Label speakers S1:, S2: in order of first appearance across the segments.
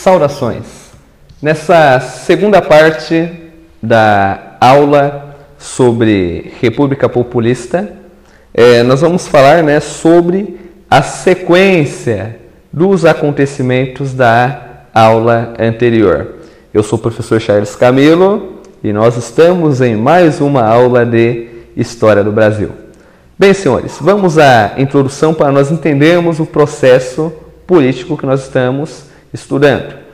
S1: Saudações! Nessa segunda parte da aula sobre República Populista, nós vamos falar sobre a sequência dos acontecimentos da aula anterior. Eu sou o professor Charles Camilo e nós estamos em mais uma aula de História do Brasil. Bem, senhores, vamos à introdução para nós entendermos o processo político que nós estamos estudando.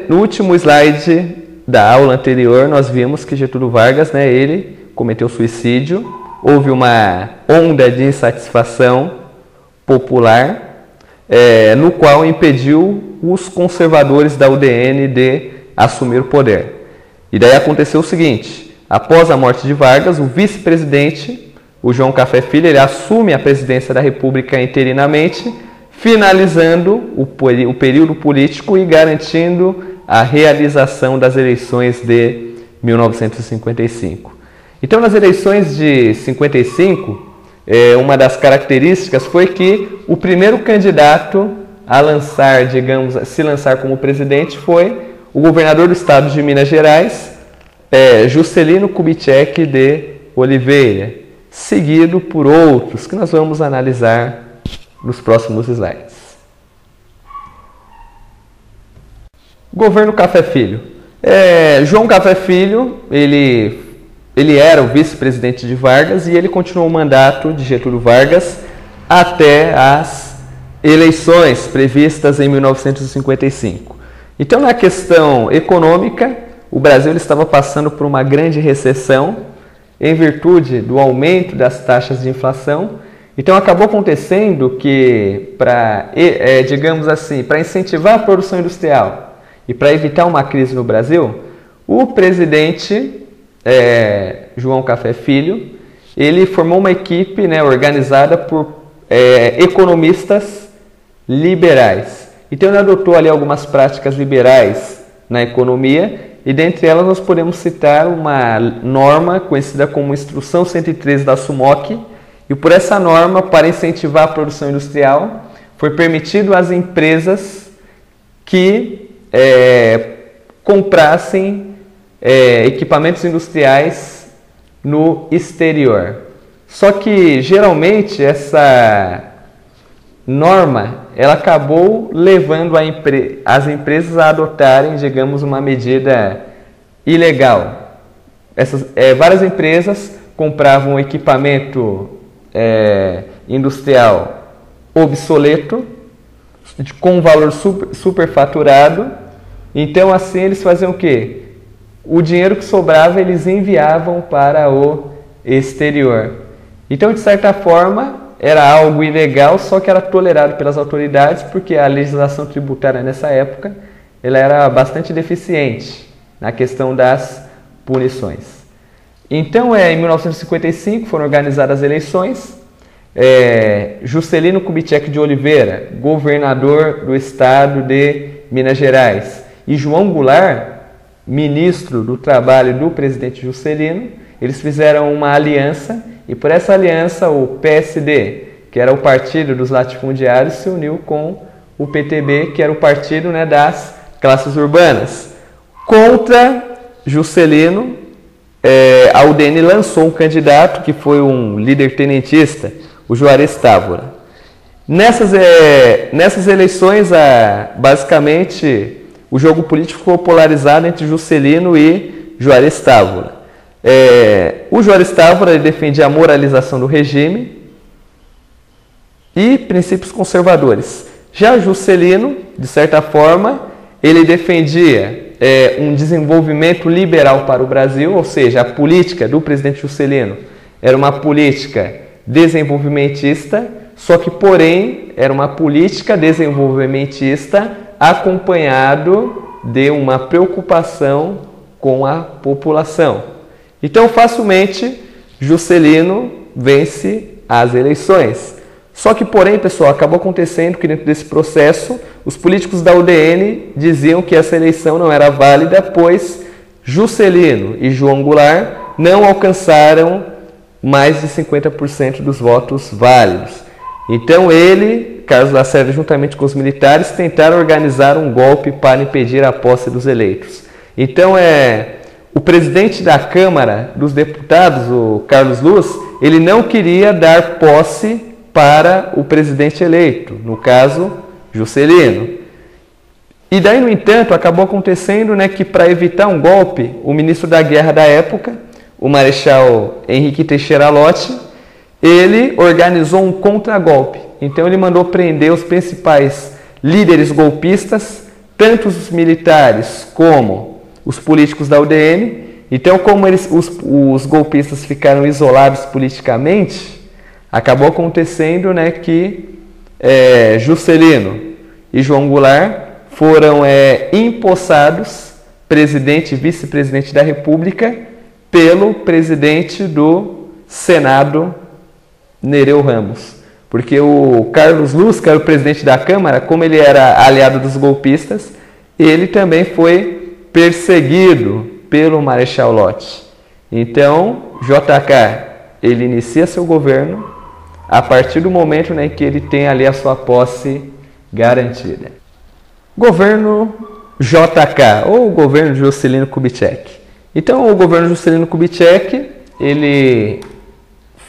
S1: No último slide da aula anterior, nós vimos que Getúlio Vargas, ele cometeu suicídio, houve uma onda de insatisfação popular, no qual impediu os conservadores da UDN de assumir o poder. E daí aconteceu o seguinte: após a morte de Vargas, o vice-presidente, o João Café Filho, ele assume a presidência da República interinamente, finalizando o período político e garantindo a realização das eleições de 1955. Então, nas eleições de 55, uma das características foi que o primeiro candidato a se lançar como presidente foi o governador do estado de Minas Gerais, Juscelino Kubitschek de Oliveira, seguido por outros que nós vamos analisar nos próximos slides. Governo Café Filho. João Café Filho, ele era o vice-presidente de Vargas e ele continuou o mandato de Getúlio Vargas até as eleições previstas em 1955. Então, na questão econômica, o Brasil estava passando por uma grande recessão em virtude do aumento das taxas de inflação. Então, acabou acontecendo que, para incentivar a produção industrial e para evitar uma crise no Brasil, o presidente João Café Filho, ele formou uma equipe organizada por economistas liberais. Então, ele adotou ali algumas práticas liberais na economia, e dentre elas nós podemos citar uma norma conhecida como Instrução 113 da SUMOC, e por essa norma, para incentivar a produção industrial, foi permitido às empresas que comprassem equipamentos industriais no exterior. Só que, geralmente, essa norma ela acabou levando as empresas a adotarem, digamos, uma medida ilegal. Várias empresas compravam equipamento industrial obsoleto, com valor superfaturado. Então, assim, eles faziam o quê? O dinheiro que sobrava eles enviavam para o exterior. Então, de certa forma, era algo ilegal, só que era tolerado pelas autoridades, porque a legislação tributária nessa época ela era bastante deficiente na questão das punições. Então, em 1955 foram organizadas as eleições. Juscelino Kubitschek de Oliveira, governador do estado de Minas Gerais, e João Goulart, ministro do Trabalho do presidente Juscelino, eles fizeram uma aliança. E por essa aliança, o PSD, que era o partido dos latifundiários, se uniu com o PTB, que era o partido das classes urbanas. Contra Juscelino, a UDN lançou um candidato que foi um líder tenentista, o Juarez Távora. Nessas eleições, basicamente, o jogo político ficou polarizado entre Juscelino e Juarez Távora. O Juarez Távora defendia a moralização do regime e princípios conservadores. Já Juscelino, de certa forma, ele defendia um desenvolvimento liberal para o Brasil, ou seja, a política do presidente Juscelino era uma política desenvolvimentista, só que, porém, era uma política desenvolvimentista acompanhado de uma preocupação com a população. Então, facilmente, Juscelino vence as eleições. Só que, porém, pessoal, acabou acontecendo que dentro desse processo, os políticos da UDN diziam que essa eleição não era válida, pois Juscelino e João Goulart não alcançaram mais de 50% dos votos válidos. Então ele, Carlos Lacerda, juntamente com os militares, tentaram organizar um golpe para impedir a posse dos eleitos. Então o presidente da Câmara dos Deputados, o Carlos Luz, ele não queria dar posse para o presidente eleito, no caso, Juscelino. E daí, no entanto, acabou acontecendo, né, que para evitar um golpe, o ministro da Guerra da época, o Marechal Henrique Teixeira Lott, ele organizou um contragolpe. Então ele mandou prender os principais líderes golpistas, tanto os militares como os políticos da UDN. Então, como os golpistas ficaram isolados politicamente, acabou acontecendo, né, que Juscelino e João Goulart foram empossados presidente e vice-presidente da República pelo presidente do Senado, Nereu Ramos. Porque o Carlos Luz, que era o presidente da Câmara, como ele era aliado dos golpistas, ele também foi perseguido pelo Marechal Lott. Então, JK, ele inicia seu governo a partir do momento, né, que ele tem ali a sua posse garantida. Governo JK, ou governo de Juscelino Kubitschek. Então, o governo Juscelino Kubitschek, ele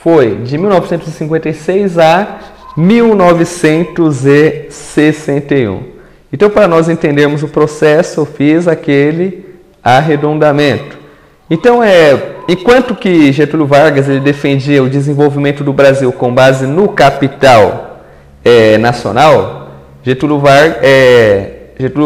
S1: foi de 1956 a 1961. Então, para nós entendermos o processo, eu fiz aquele arredondamento. Então, enquanto que Getúlio Vargas ele defendia o desenvolvimento do Brasil com base no capital nacional, Getúlio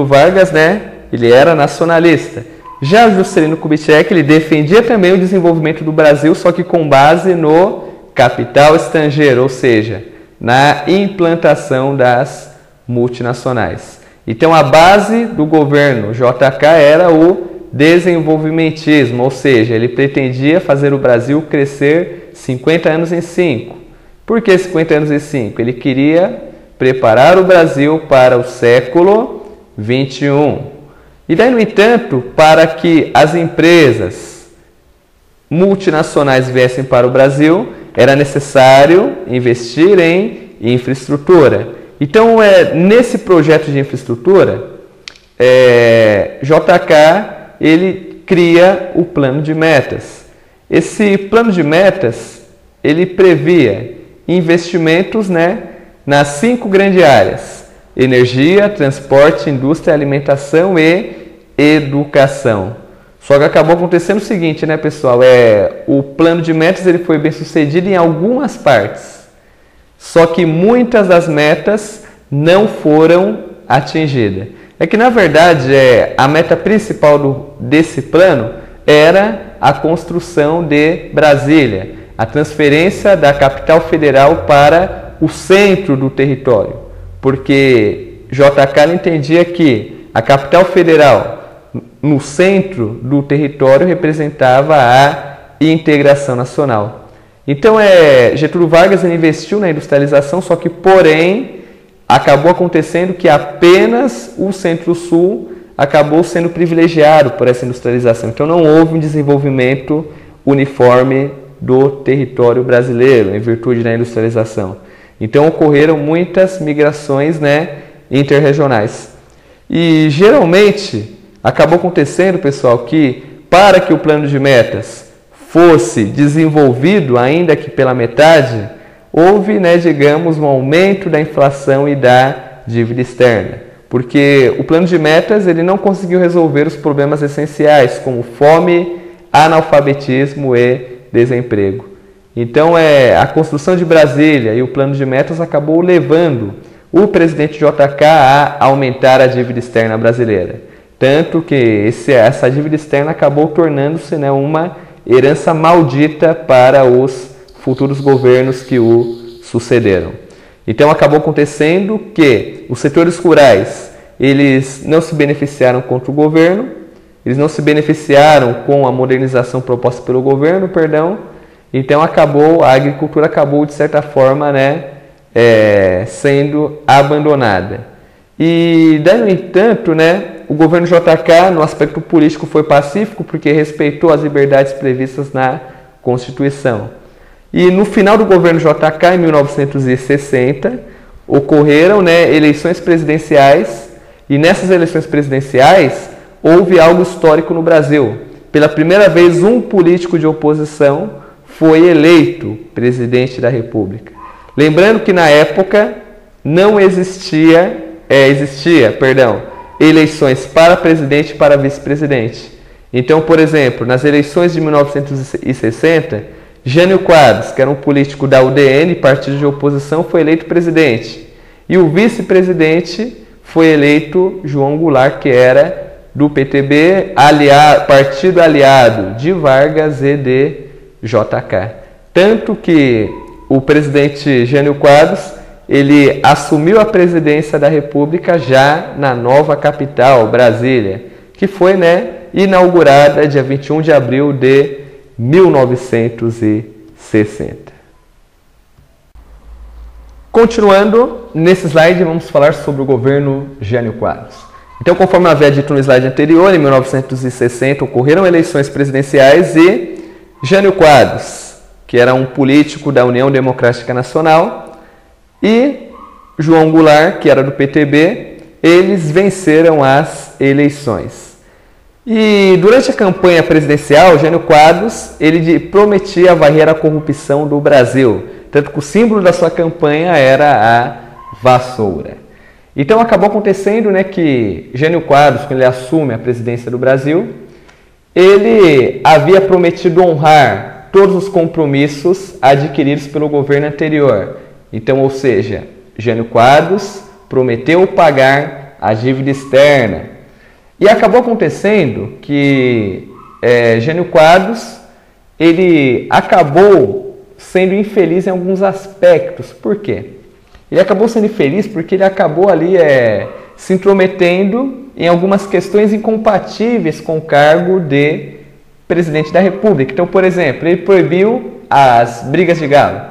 S1: Vargas, né, ele era nacionalista. Já Juscelino Kubitschek, ele defendia também o desenvolvimento do Brasil, só que com base no capital estrangeiro, ou seja, na implantação das multinacionais. Então, a base do governo JK era o desenvolvimentismo, ou seja, ele pretendia fazer o Brasil crescer 50 anos em 5. Por que 50 anos em 5? Ele queria preparar o Brasil para o século XXI. E daí, no entanto, para que as empresas multinacionais viessem para o Brasil, era necessário investir em infraestrutura. Então, nesse projeto de infraestrutura, JK ele cria o plano de metas. Esse plano de metas, ele previa investimentos, né, nas 5 grandes áreas: energia, transporte, indústria, alimentação e educação. Só que acabou acontecendo o seguinte, né, pessoal? O plano de metas ele foi bem sucedido em algumas partes. Só que muitas das metas não foram atingidas. É que, na verdade, a meta principal desse plano era a construção de Brasília, a transferência da capital federal para o centro do território. Porque JK entendia que a capital federal no centro do território representava a integração nacional. Então, Getúlio Vargas investiu na industrialização, só que, porém, acabou acontecendo que apenas o Centro-Sul acabou sendo privilegiado por essa industrialização. Então, não houve um desenvolvimento uniforme do território brasileiro em virtude da industrialização. Então, ocorreram muitas migrações, né, interregionais. E, geralmente, acabou acontecendo, pessoal, que para que o plano de metas fosse desenvolvido, ainda que pela metade, houve, né, digamos, um aumento da inflação e da dívida externa. Porque o plano de metas ele não conseguiu resolver os problemas essenciais, como fome, analfabetismo e desemprego. Então, a construção de Brasília e o plano de metas acabou levando o presidente JK a aumentar a dívida externa brasileira. Tanto que essa dívida externa acabou tornando-se, né, uma herança maldita para os futuros governos que o sucederam. Então, acabou acontecendo que os setores rurais eles não se beneficiaram contra o governo, eles não se beneficiaram com a modernização proposta pelo governo, então a agricultura acabou, de certa forma, né, sendo abandonada. E daí, no entanto, né, o governo JK, no aspecto político, foi pacífico porque respeitou as liberdades previstas na Constituição. E no final do governo JK, em 1960, ocorreram, né, eleições presidenciais, e nessas eleições presidenciais houve algo histórico no Brasil. Pela primeira vez, um político de oposição foi eleito presidente da República. Lembrando que na época não existia eleições para presidente e para vice-presidente. Então, por exemplo, nas eleições de 1960, Jânio Quadros, que era um político da UDN, partido de oposição, foi eleito presidente. E o vice-presidente foi eleito João Goulart, que era do PTB, partido aliado de Vargas e de JK. Tanto que o presidente Jânio Quadros, ele assumiu a presidência da República já na nova capital, Brasília, que foi, né, inaugurada dia 21 de abril de 1960. Continuando, nesse slide vamos falar sobre o governo Jânio Quadros. Então, conforme eu havia dito no slide anterior, em 1960 ocorreram eleições presidenciais e Jânio Quadros, que era um político da União Democrática Nacional, e João Goulart, que era do PTB, eles venceram as eleições. E durante a campanha presidencial, Jânio Quadros, ele prometia varrer a corrupção do Brasil, tanto que o símbolo da sua campanha era a vassoura. Então acabou acontecendo, né, que Jânio Quadros, quando ele assume a presidência do Brasil, ele havia prometido honrar todos os compromissos adquiridos pelo governo anterior. Então, ou seja, Jânio Quadros prometeu pagar a dívida externa. E acabou acontecendo que Jânio Quadros, ele acabou sendo infeliz em alguns aspectos. Por quê? Ele acabou sendo infeliz porque ele acabou ali se intrometendo em algumas questões incompatíveis com o cargo de presidente da República. Então, por exemplo, ele proibiu as brigas de galo.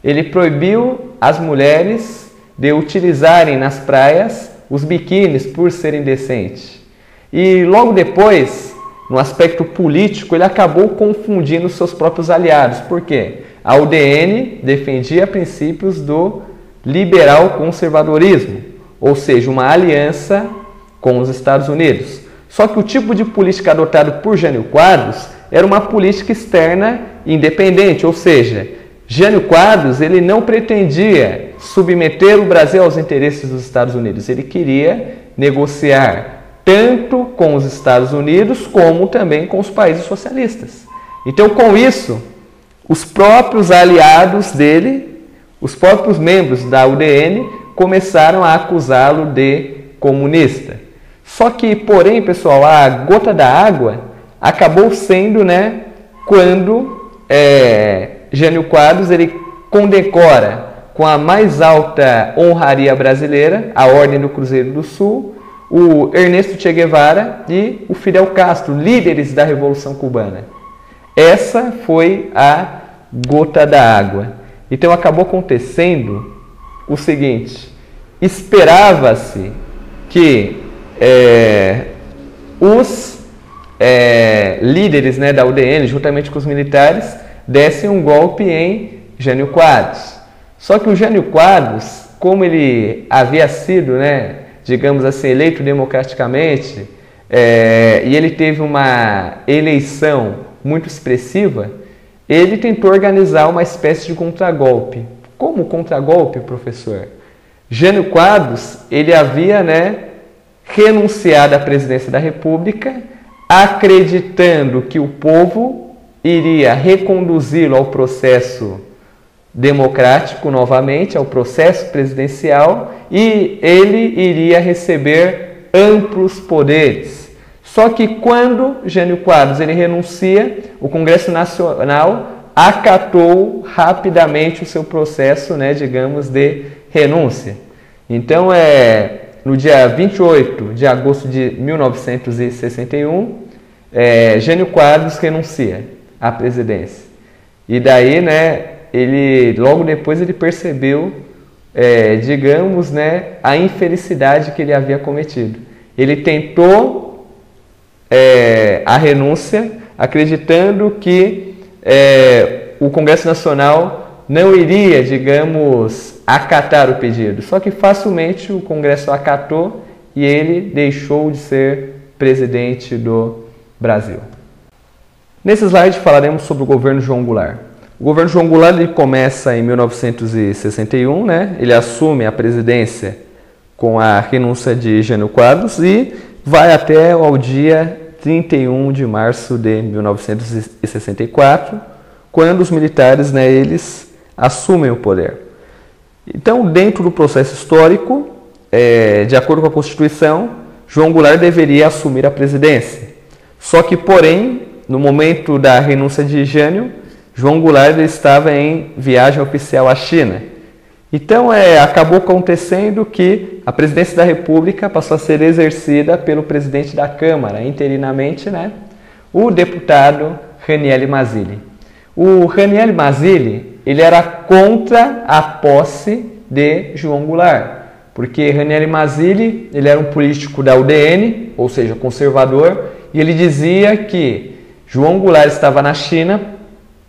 S1: Ele proibiu as mulheres de utilizarem nas praias os biquínis por serem decentes. E logo depois, no aspecto político, ele acabou confundindo seus próprios aliados. Por quê? A UDN defendia princípios do liberal conservadorismo, ou seja, uma aliança com os Estados Unidos. Só que o tipo de política adotado por Jânio Quadros era uma política externa independente, ou seja, Jânio Quadros ele não pretendia submeter o Brasil aos interesses dos Estados Unidos, ele queria negociar tanto com os Estados Unidos como também com os países socialistas. Então, com isso, os próprios aliados dele, os próprios membros da UDN, começaram a acusá-lo de comunista. Só que, porém, pessoal, a gota da água acabou sendo, né, quando Jânio Quadros ele condecora com a mais alta honraria brasileira, a Ordem do Cruzeiro do Sul, o Ernesto Che Guevara e o Fidel Castro, líderes da Revolução Cubana. Essa foi a gota da água. Então acabou acontecendo o seguinte: esperava-se que os líderes, né, da UDN, juntamente com os militares, dessem um golpe em Jânio Quadros. Só que o Jânio Quadros, como ele havia sido, né, digamos assim, eleito democraticamente, e ele teve uma eleição muito expressiva, ele tentou organizar uma espécie de contragolpe. Como contragolpe, professor? Jânio Quadros, ele havia, né, renunciado à presidência da República, acreditando que o povo iria reconduzi-lo ao processo democrático novamente, ao processo presidencial, e ele iria receber amplos poderes. Só que quando Jânio Quadros ele renuncia, o Congresso Nacional acatou rapidamente o seu processo, né, digamos, de renúncia. Então, no dia 28 de agosto de 1961, Jânio Quadros renuncia à presidência. E daí, né, logo depois ele percebeu, digamos, né, a infelicidade que ele havia cometido. Ele tentou a renúncia, acreditando que o Congresso Nacional não iria, digamos, acatar o pedido. Só que facilmente o Congresso acatou e ele deixou de ser presidente do Brasil. Nesse slide falaremos sobre o governo João Goulart. O governo João Goulart ele começa em 1961, né? Ele assume a presidência com a renúncia de Jânio Quadros e vai até ao dia 31 de março de 1964, quando os militares, né, eles assumem o poder. Então, dentro do processo histórico, de acordo com a Constituição, João Goulart deveria assumir a presidência. Só que, porém, no momento da renúncia de Jânio, João Goulart estava em viagem oficial à China. Então, acabou acontecendo que a presidência da República passou a ser exercida pelo presidente da Câmara, interinamente, né, o deputado Ranieri Mazzilli. O Ranieri Mazzilli, ele era contra a posse de João Goulart, porque Ranieri Mazzilli, ele era um político da UDN, ou seja, conservador, e ele dizia que João Goulart estava na China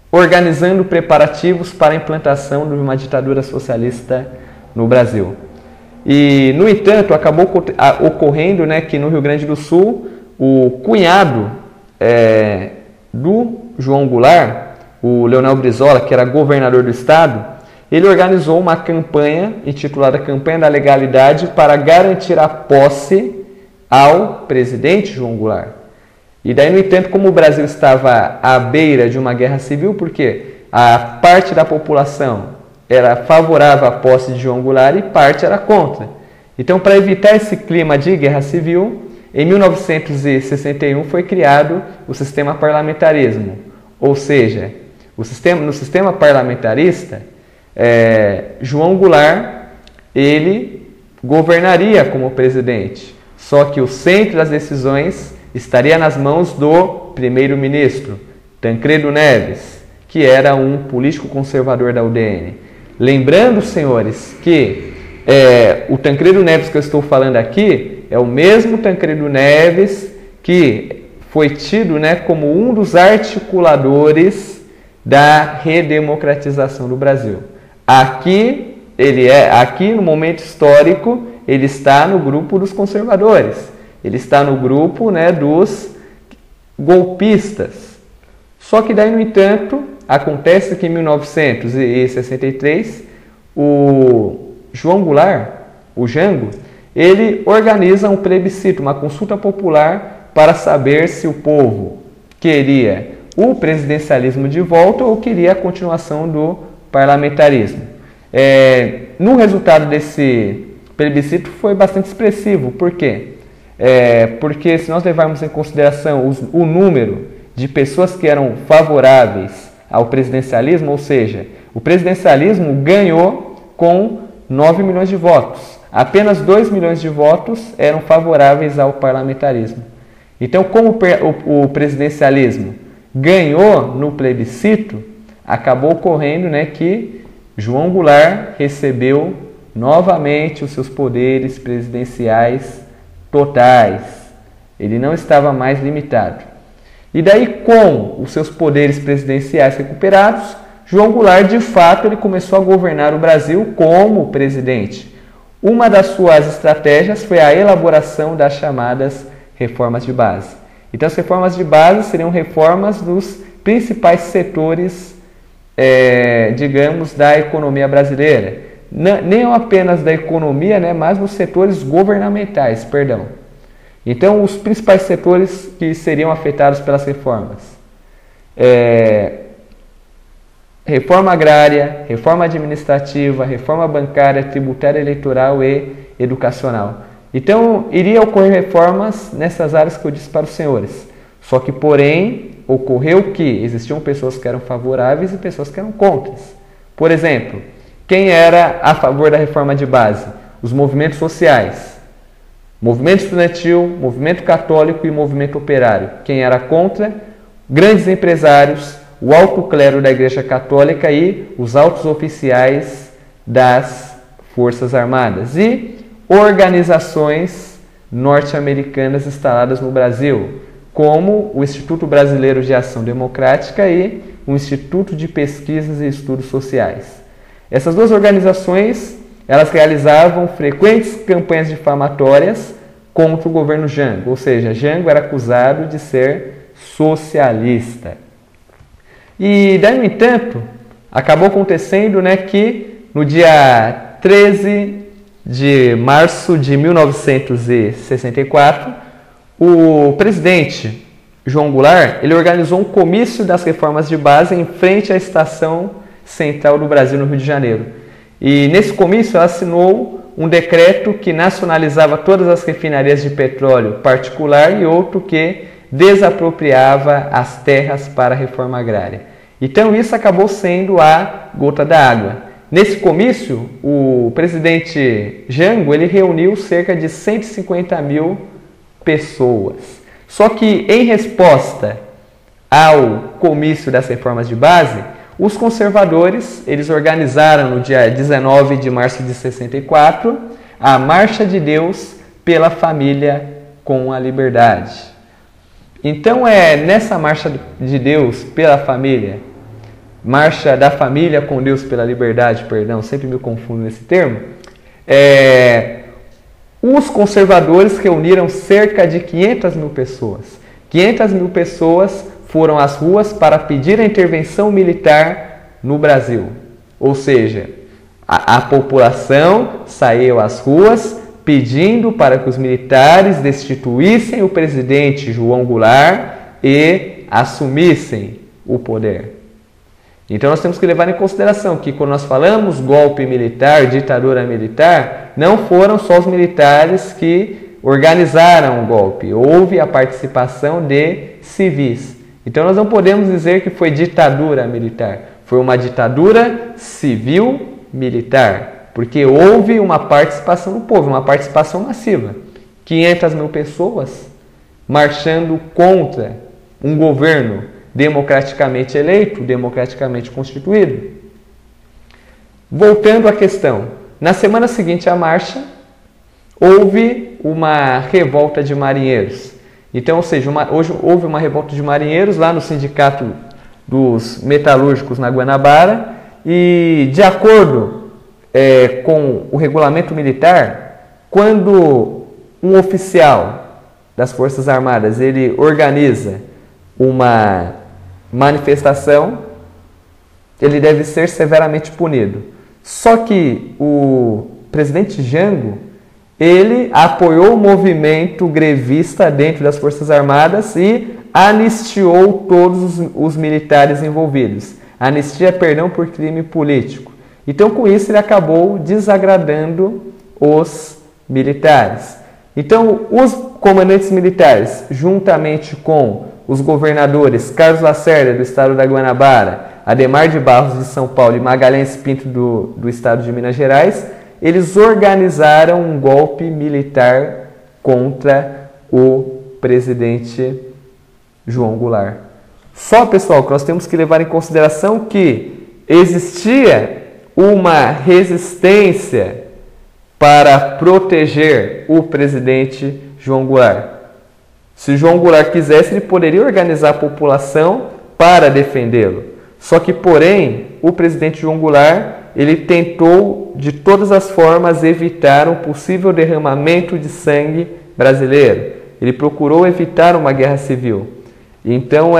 S1: organizando preparativos para a implantação de uma ditadura socialista no Brasil. E, no entanto, acabou ocorrendo, né, que no Rio Grande do Sul, o cunhado do João Goulart, o Leonel Brizola, que era governador do estado, ele organizou uma campanha intitulada Campanha da Legalidade para garantir a posse ao presidente João Goulart. E daí, no entanto, como o Brasil estava à beira de uma guerra civil, porque a parte da população era favorável à posse de João Goulart e parte era contra. Então, para evitar esse clima de guerra civil, em 1961 foi criado o sistema parlamentarismo. Ou seja, no sistema parlamentarista, João Goulart ele governaria como presidente. Só que o centro das decisões estaria nas mãos do primeiro-ministro, Tancredo Neves, que era um político conservador da UDN. Lembrando, senhores, que o Tancredo Neves que eu estou falando aqui é o mesmo Tancredo Neves que foi tido, né, como um dos articuladores da redemocratização do Brasil. Aqui no momento histórico, ele está no grupo dos conservadores. Ele está no grupo, né, dos golpistas. Só que daí, no entanto, acontece que em 1963, o João Goulart, o Jango, ele organiza um plebiscito, uma consulta popular para saber se o povo queria o presidencialismo de volta ou queria a continuação do parlamentarismo. No resultado desse plebiscito foi bastante expressivo. Por quê? Porque se nós levarmos em consideração o número de pessoas que eram favoráveis ao presidencialismo, ou seja, o presidencialismo ganhou com 9 milhões de votos. Apenas 2 milhões de votos eram favoráveis ao parlamentarismo. Então, como o presidencialismo ganhou no plebiscito, acabou ocorrendo, né, que João Goulart recebeu novamente os seus poderes presidenciais totais. Ele não estava mais limitado. E daí, com os seus poderes presidenciais recuperados, João Goulart, de fato, ele começou a governar o Brasil como presidente. Uma das suas estratégias foi a elaboração das chamadas reformas de base. Então, as reformas de base seriam reformas dos principais setores, digamos, da economia brasileira. Não apenas da economia, né, mas nos setores governamentais, perdão. Então, os principais setores que seriam afetados pelas reformas. Reforma agrária, reforma administrativa, reforma bancária, tributária, eleitoral e educacional. Então, iria ocorrer reformas nessas áreas que eu disse para os senhores. Só que, porém, ocorreu que existiam pessoas que eram favoráveis e pessoas que eram contra. Por exemplo, quem era a favor da reforma de base? Os movimentos sociais. Movimento estudantil, movimento católico e movimento operário. Quem era contra? Grandes empresários, o alto clero da Igreja Católica e os altos oficiais das Forças Armadas e organizações norte-americanas instaladas no Brasil, como o Instituto Brasileiro de Ação Democrática e o Instituto de Pesquisas e Estudos Sociais. Essas duas organizações, elas realizavam frequentes campanhas difamatórias contra o governo Jango, ou seja, Jango era acusado de ser socialista. E daí, no entanto, acabou acontecendo, né, que no dia 13 de março de 1964, o presidente João Goulart, ele organizou um comício das reformas de base em frente à Estação Central do Brasil, no Rio de Janeiro. E nesse comício ela assinou um decreto que nacionalizava todas as refinarias de petróleo particular e outro que desapropriava as terras para a reforma agrária. Então isso acabou sendo a gota d'água. Nesse comício, o presidente Jango, ele reuniu cerca de 150 mil pessoas. Só que, em resposta ao comício das reformas de base, os conservadores, eles organizaram no dia 19 de março de 64 a Marcha de Deus pela Família com a Liberdade. Então é nessa Marcha de Deus pela Família, Marcha da Família com Deus pela Liberdade, perdão, sempre me confundo nesse termo, os conservadores reuniram cerca de 500 mil pessoas. 500 mil pessoas foram às ruas para pedir a intervenção militar no Brasil. Ou seja, a população saiu às ruas pedindo para que os militares destituíssem o presidente João Goulart e assumissem o poder. Então nós temos que levar em consideração que quando nós falamos golpe militar, ditadura militar, não foram só os militares que organizaram o golpe, houve a participação de civis. Então nós não podemos dizer que foi ditadura militar, foi uma ditadura civil-militar, porque houve uma participação do povo, uma participação massiva. 500 mil pessoas marchando contra um governo democraticamente eleito, democraticamente constituído. Voltando à questão, na semana seguinte à marcha, houve uma revolta de marinheiros. Então, ou seja, hoje houve uma revolta de marinheiros lá no Sindicato dos Metalúrgicos na Guanabara e, de acordo com o regulamento militar, quando um oficial das Forças Armadas ele organiza uma manifestação, ele deve ser severamente punido. Só que o presidente Jango, ele apoiou o movimento grevista dentro das Forças Armadas e anistiou todos os militares envolvidos. Anistia, perdão, por crime político. Então, com isso, ele acabou desagradando os militares. Então, os comandantes militares, juntamente com os governadores Carlos Lacerda, do estado da Guanabara, Adhemar de Barros, de São Paulo, e Magalhães Pinto, do estado de Minas Gerais, eles organizaram um golpe militar contra o presidente João Goulart. Só, pessoal, que nós temos que levar em consideração que existia uma resistência para proteger o presidente João Goulart. Se João Goulart quisesse, ele poderia organizar a população para defendê-lo. Só que, porém, o presidente João Goulart, ele tentou de todas as formas evitar um possível derramamento de sangue brasileiro. Ele procurou evitar uma guerra civil. Então,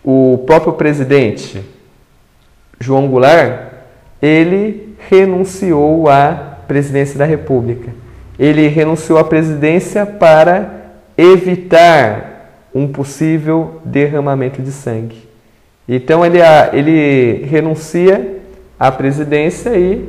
S1: o próprio presidente João Goulart, ele renunciou à presidência da República. Ele renunciou à presidência para evitar um possível derramamento de sangue. Então ele renuncia à presidência e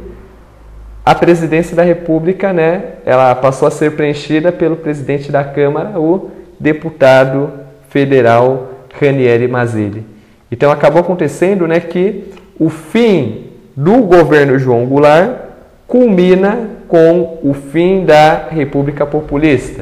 S1: a presidência da República, né, ela passou a ser preenchida pelo presidente da Câmara, o deputado federal Ranieri Mazzilli. Então acabou acontecendo, né, que o fim do governo João Goulart culmina com o fim da República Populista.